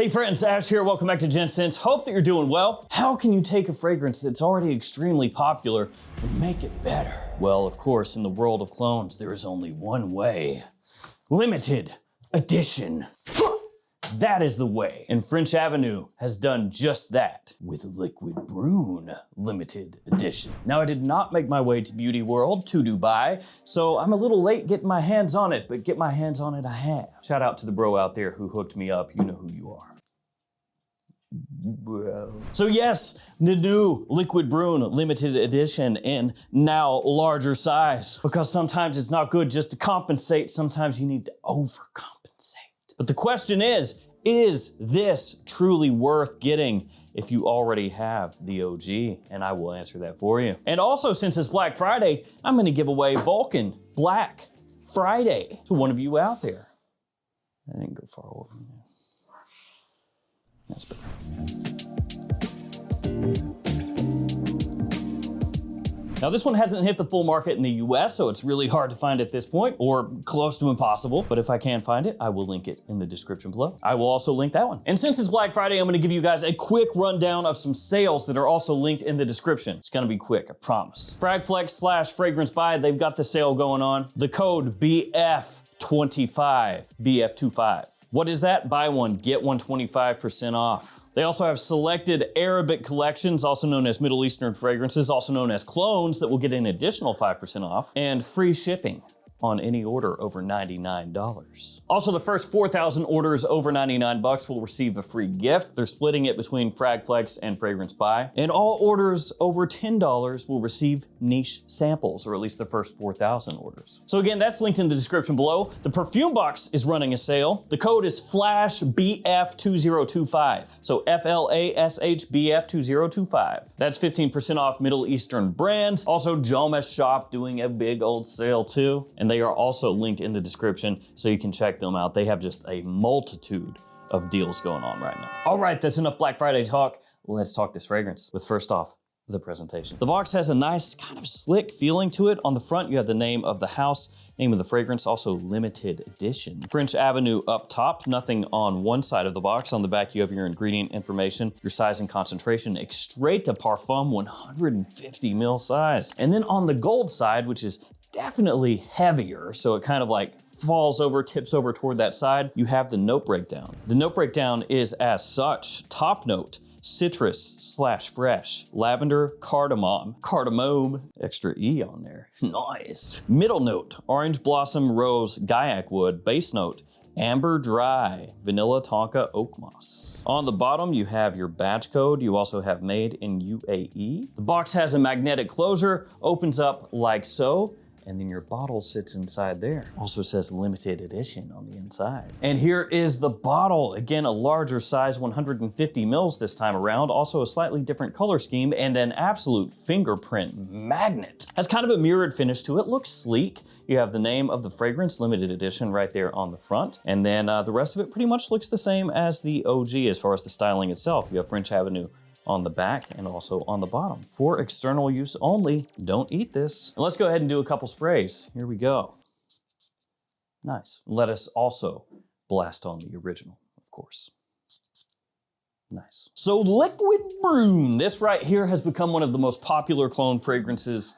Hey friends, Ash here. Welcome back to Gents. Hope that you're doing well. How can you take a fragrance that's already extremely popular and make it better? Well, of course, in the world of clones, there is only one way. Limited edition. That is the way. And French Avenue has done just that with Liquid Brun limited edition. Now, I did not make my way to Beauty World, to Dubai, so I'm a little late getting my hands on it, but get my hands on it I have. Shout out to the bro out there who hooked me up. You know who you are. Bro. So yes, the new Liquid Brun limited edition in now larger size, because sometimes it's not good just to compensate, sometimes you need to overcompensate. But the question is this truly worth getting if you already have the OG? And I will answer that for you. And also, since it's Black Friday, I'm gonna give away Vulcan Black Friday to one of you out there. I didn't go far over from there. That's better. Now this one hasn't hit the full market in the US, so it's really hard to find at this point, or close to impossible. But if I can find it, I will link it in the description below. I will also link that one. And since it's Black Friday, I'm gonna give you guys a quick rundown of some sales that are also linked in the description. It's gonna be quick, I promise. Fragflex/Fragrance Buy, they've got the sale going on. The code BF25, BF25. What is that? Buy one, get one 25% off. They also have selected Arabic collections, also known as Middle Eastern fragrances, also known as clones, that will get an additional 5% off, and free shipping on any order over $99. Also, the first 4,000 orders over $99 will receive a free gift. They're splitting it between Fragflex and Fragrance Buy. And all orders over $10 will receive niche samples, or at least the first 4,000 orders. So again, that's linked in the description below. The perfume box is running a sale. The code is FLASHBF2025. So FLASHBF2025. That's 15% off Middle Eastern brands. Also, JOMASHOP doing a big old sale too. And they are also linked in the description, so you can check them out. They have just a multitude of deals going on right now. All right, that's enough Black Friday talk. Let's talk this fragrance with, first off, the presentation. The box has a nice kind of slick feeling to it. On the front, you have the name of the house, name of the fragrance, also limited edition. French Avenue up top, nothing on one side of the box. On the back, you have your ingredient information, your size and concentration, Extrait de Parfum, 150 ml size. And then on the gold side, which is definitely heavier, so it kind of like falls over, tips over toward that side, you have the note breakdown. The note breakdown is as such. Top note, citrus/fresh, lavender, cardamom, extra E on there, nice. Middle note, orange blossom, rose, guaiac wood. Base note, amber dry, vanilla tonka oak moss. On the bottom, you have your batch code. You also have made in UAE. The box has a magnetic closure, opens up like so, and then your bottle sits inside there. Also says limited edition on the inside. And here is the bottle. Again, a larger size, 150 mils this time around. Also a slightly different color scheme and an absolute fingerprint magnet. Has kind of a mirrored finish to it, looks sleek. You have the name of the fragrance, limited edition, right there on the front. And then the rest of it pretty much looks the same as the OG as far as the styling itself. You have French Avenue on the back and also on the bottom. For external use only, don't eat this. And let's go ahead and do a couple sprays. Here we go. Nice. Let us also blast on the original, of course. Nice. So Liquid Brun, this right here has become one of the most popular clone fragrances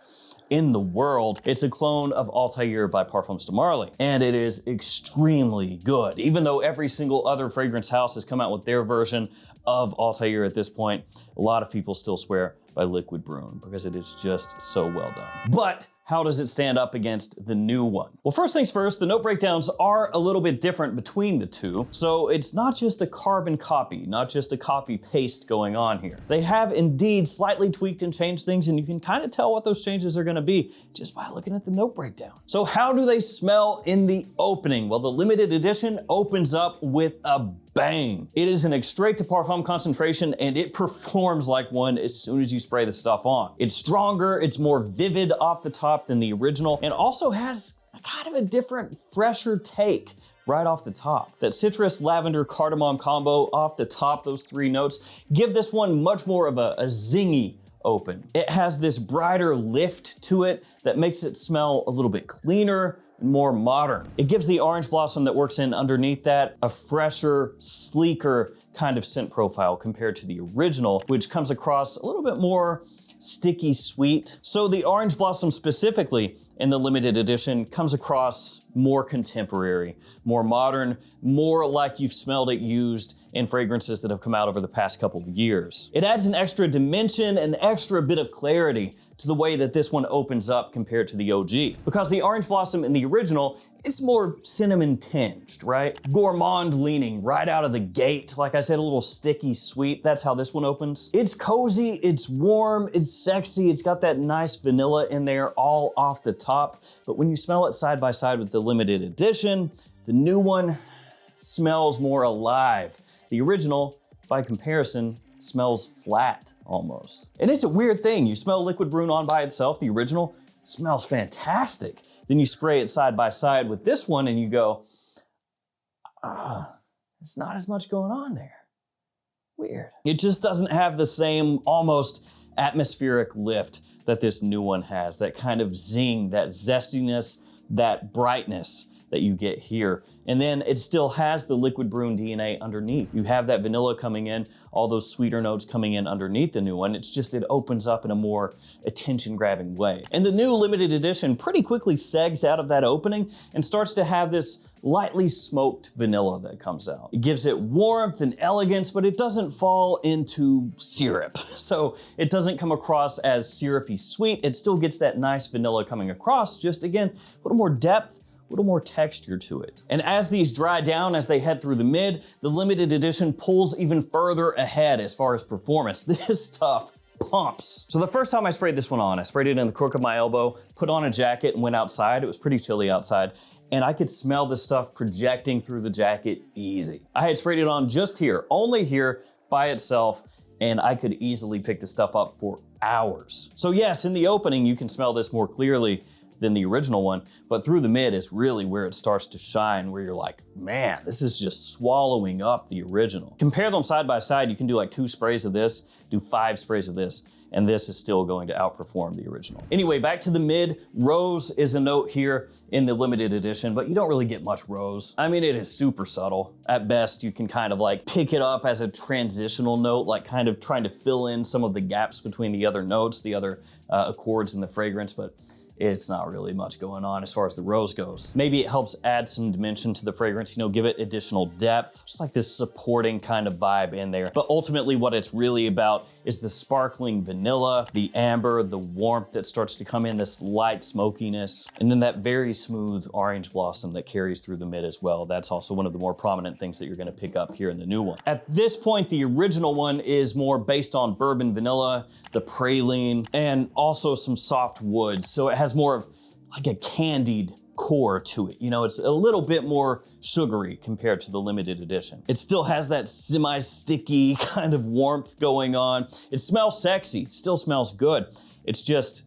in the world. It's a clone of Altair by Parfums de Marly, and it is extremely good. Even though every single other fragrance house has come out with their version of Altair at this point, a lot of people still swear by Liquid Brun because it is just so well done. But how does it stand up against the new one? Well, first things first, the note breakdowns are a little bit different between the two. So it's not just a carbon copy, not just a copy paste going on here. They have indeed slightly tweaked and changed things, and you can kind of tell what those changes are gonna be just by looking at the note breakdown. So how do they smell in the opening? Well, the limited edition opens up with a bang. It is an Extrait de Parfum concentration, and it performs like one as soon as you spray the stuff on. It's stronger, it's more vivid off the top than the original, and also has kind of a different, fresher take right off the top. That citrus, lavender, cardamom combo off the top, those three notes, give this one much more of a zingy open. It has this brighter lift to it that makes it smell a little bit cleaner, and more modern. It gives the orange blossom that works in underneath that a fresher, sleeker kind of scent profile compared to the original, which comes across a little bit more sticky sweet. So the orange blossom specifically in the limited edition comes across more contemporary, more modern, more like you've smelled it used in fragrances that have come out over the past couple of years. It adds an extra dimension, an extra bit of clarity to the way that this one opens up compared to the OG. Because the orange blossom in the original, it's more cinnamon tinged, right? Gourmand leaning right out of the gate. Like I said, a little sticky sweet. That's how this one opens. It's cozy, it's warm, it's sexy. It's got that nice vanilla in there all off the top. But when you smell it side by side with the limited edition, the new one smells more alive. The original, by comparison, smells flat almost. And it's a weird thing. You smell Liquid Brun on by itself, the original smells fantastic. Then you spray it side by side with this one and you go, there's not as much going on there. Weird. It just doesn't have the same almost atmospheric lift that this new one has, that kind of zing, that zestiness, that brightness that you get here. And then it still has the Liquid Brun DNA underneath. You have that vanilla coming in, all those sweeter notes coming in underneath the new one. It's just, it opens up in a more attention-grabbing way. And the new limited edition pretty quickly segs out of that opening and starts to have this lightly smoked vanilla that comes out. It gives it warmth and elegance, but it doesn't fall into syrup. So it doesn't come across as syrupy sweet. It still gets that nice vanilla coming across, just again, a little more depth, a little more texture to it. And as these dry down, as they head through the mid, the limited edition pulls even further ahead as far as performance. This stuff pumps. So the first time I sprayed this one on, I sprayed it in the crook of my elbow, put on a jacket and went outside. It was pretty chilly outside. And I could smell the stuff projecting through the jacket easy. I had sprayed it on just here, only here by itself, and I could easily pick the stuff up for hours. So yes, in the opening, you can smell this more clearly than the original one, but through the mid is really where it starts to shine, where you're like, man, this is just swallowing up the original. Compare them side by side, you can do like 2 sprays of this, do 5 sprays of this, and this is still going to outperform the original. Anyway, back to the mid. Rose is a note here in the limited edition, but you don't really get much rose. I mean, it is super subtle. At best, you can kind of like pick it up as a transitional note, like kind of trying to fill in some of the gaps between the other notes, the other accords in the fragrance, but it's not really much going on as far as the rose goes. Maybe it helps add some dimension to the fragrance, you know, give it additional depth, just like this supporting kind of vibe in there. But ultimately what it's really about is the sparkling vanilla, the amber, the warmth that starts to come in, this light smokiness, and then that very smooth orange blossom that carries through the mid as well. That's also one of the more prominent things that you're gonna pick up here in the new one. At this point, the original one is more based on bourbon vanilla, the praline, and also some soft woods. So it has more of like a candied core to it. You know, it's a little bit more sugary compared to the limited edition. It still has that semi-sticky kind of warmth going on. It smells sexy, still smells good. It's just,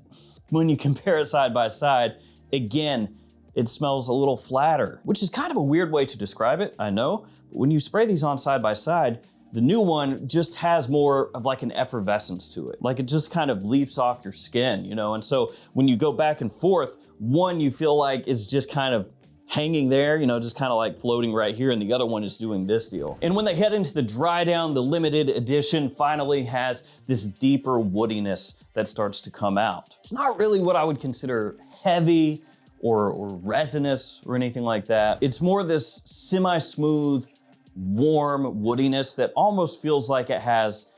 when you compare it side by side, again, it smells a little flatter, which is kind of a weird way to describe it, I know. But when you spray these on side by side, the new one just has more of like an effervescence to it. Like it just kind of leaps off your skin, you know? And so when you go back and forth, one you feel like it's just kind of hanging there, you know, just kind of like floating right here, and the other one is doing this deal. And when they head into the dry down, the limited edition finally has this deeper woodiness that starts to come out. It's not really what I would consider heavy or resinous or anything like that. It's more this semi-smooth, warm woodiness that almost feels like it has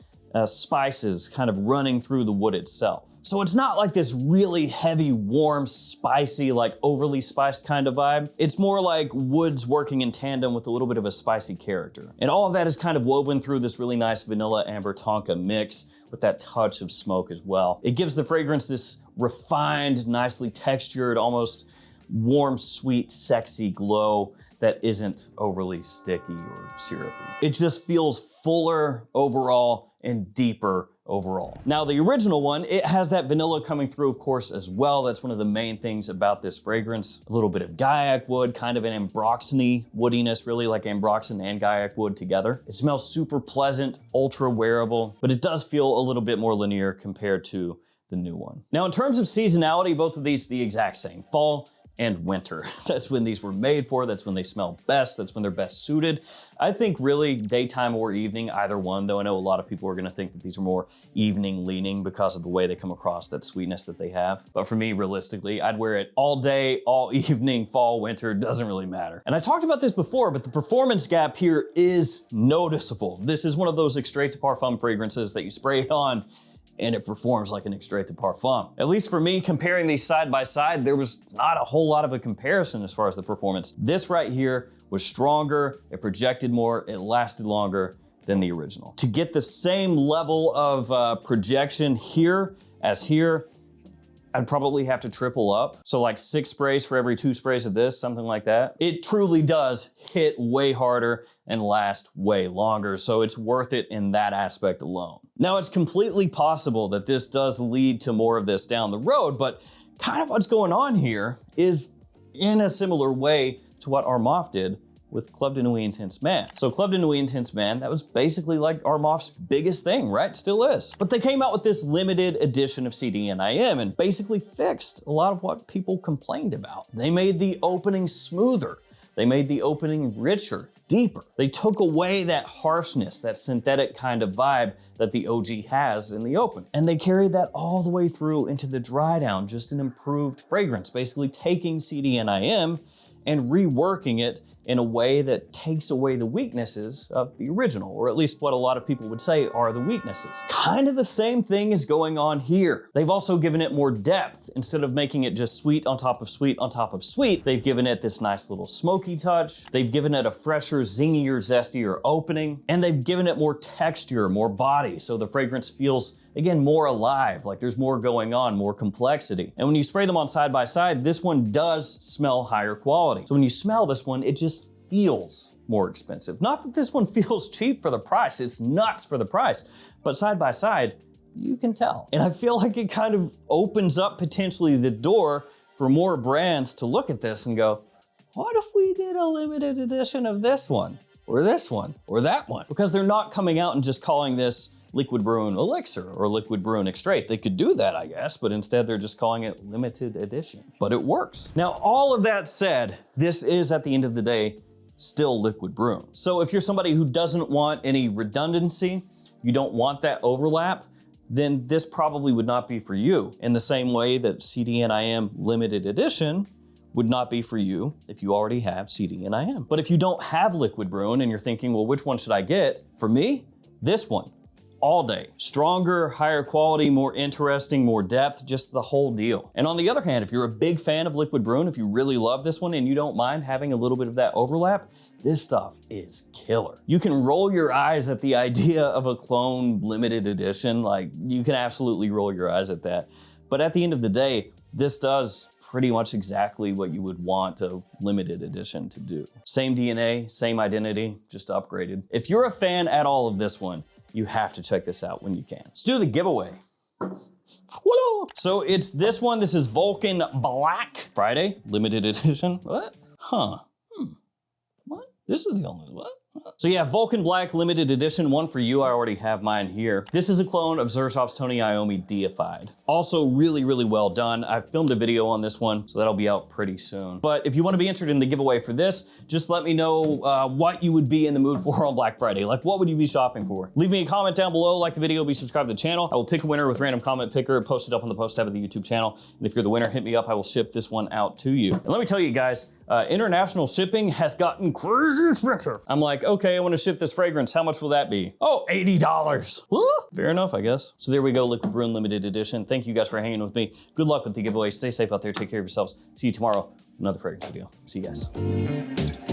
spices kind of running through the wood itself. So it's not like this really heavy, warm, spicy, like overly spiced kind of vibe. It's more like woods working in tandem with a little bit of a spicy character. And all of that is kind of woven through this really nice vanilla amber tonka mix with that touch of smoke as well. It gives the fragrance this refined, nicely textured, almost warm, sweet, sexy glow that isn't overly sticky or syrupy. It just feels fuller overall and deeper overall. Now the original one, it has that vanilla coming through, of course, as well. That's one of the main things about this fragrance. A little bit of Gaiac wood, kind of an ambroxany woodiness, really like ambroxan and Gaiac wood together. It smells super pleasant, ultra wearable, but it does feel a little bit more linear compared to the new one. Now in terms of seasonality, both of these the exact same. Fall and winter. That's when these were made for, that's when they smell best, that's when they're best suited. I think really daytime or evening, either one, though I know a lot of people are gonna think that these are more evening leaning because of the way they come across, that sweetness that they have. But for me, realistically, I'd wear it all day, all evening, fall, winter, doesn't really matter. And I talked about this before, but the performance gap here is noticeable. This is one of those extrait de parfum fragrances that you spray it on and it performs like an extrait de parfum. At least for me, comparing these side by side, there was not a whole lot of a comparison as far as the performance. This right here was stronger, it projected more, it lasted longer than the original. To get the same level of projection here as here, I'd probably have to triple up. So like 6 sprays for every 2 sprays of this, something like that. It truly does hit way harder and last way longer, so it's worth it in that aspect alone. Now, it's completely possible that this does lead to more of this down the road, but kind of what's going on here is in a similar way to what Armaf did with Club de Nuit Intense Man. So Club de Nuit Intense Man, that was basically like Armaf's biggest thing, right? Still is. But they came out with this limited edition of CDNIM and basically fixed a lot of what people complained about. They made the opening smoother. They made the opening richer, deeper. They took away that harshness, that synthetic kind of vibe that the OG has in the open. And they carried that all the way through into the dry down, just an improved fragrance, basically taking CDNIM and reworking it in a way that takes away the weaknesses of the original, or at least what a lot of people would say are the weaknesses. Kind of the same thing is going on here. They've also given it more depth. Instead of making it just sweet on top of sweet on top of sweet, they've given it this nice little smoky touch. They've given it a fresher, zingier, zestier opening, and they've given it more texture, more body, so the fragrance feels, again, more alive, like there's more going on, more complexity. And when you spray them on side by side, this one does smell higher quality. So when you smell this one, it just feels more expensive. Not that this one feels cheap for the price, it's nuts for the price, but side by side, you can tell. And I feel like it kind of opens up potentially the door for more brands to look at this and go, what if we did a limited edition of this one, or this one, or that one? Because they're not coming out and just calling this Liquid Brun Elixir or Liquid Brun Extrait. They could do that, I guess, but instead they're just calling it limited edition. But it works. Now, all of that said, this is at the end of the day still Liquid Brun. So if you're somebody who doesn't want any redundancy, you don't want that overlap, then this probably would not be for you. In the same way that CDNIM limited edition would not be for you if you already have CDNIM. But if you don't have Liquid Brun and you're thinking, well, which one should I get? For me, this one. All day. Stronger, higher quality, more interesting, more depth, just the whole deal. And on the other hand, if you're a big fan of Liquid Brun, if you really love this one and you don't mind having a little bit of that overlap, this stuff is killer. You can roll your eyes at the idea of a clone limited edition, like you can absolutely roll your eyes at that. But at the end of the day, this does pretty much exactly what you would want a limited edition to do. Same DNA, same identity, just upgraded. If you're a fan at all of this one, you have to check this out when you can. Let's do the giveaway. Whoa. So it's this one. This is Vulcan Black Friday limited edition. What? Huh. What? This is the only what? So yeah, Vulcan Black limited edition, one for you. I already have mine here. This is a clone of Xershop's Tony Iommi Deified. Also really, really well done. I filmed a video on this one, so that'll be out pretty soon. But if you want to be entered in the giveaway for this, just let me know what you would be in the mood for on Black Friday. Like, what would you be shopping for? Leave me a comment down below, like the video, be subscribed to the channel. I will pick a winner with random comment picker, post it up on the post tab of the YouTube channel. And if you're the winner, hit me up. I will ship this one out to you. And let me tell you guys, international shipping has gotten crazy expensive. I'm like, okay, I want to ship this fragrance. How much will that be? Oh, $80. Fair enough, I guess. So there we go, Liquid Brun limited edition. Thank you guys for hanging with me. Good luck with the giveaway. Stay safe out there. Take care of yourselves. See you tomorrow with another fragrance video. See you guys.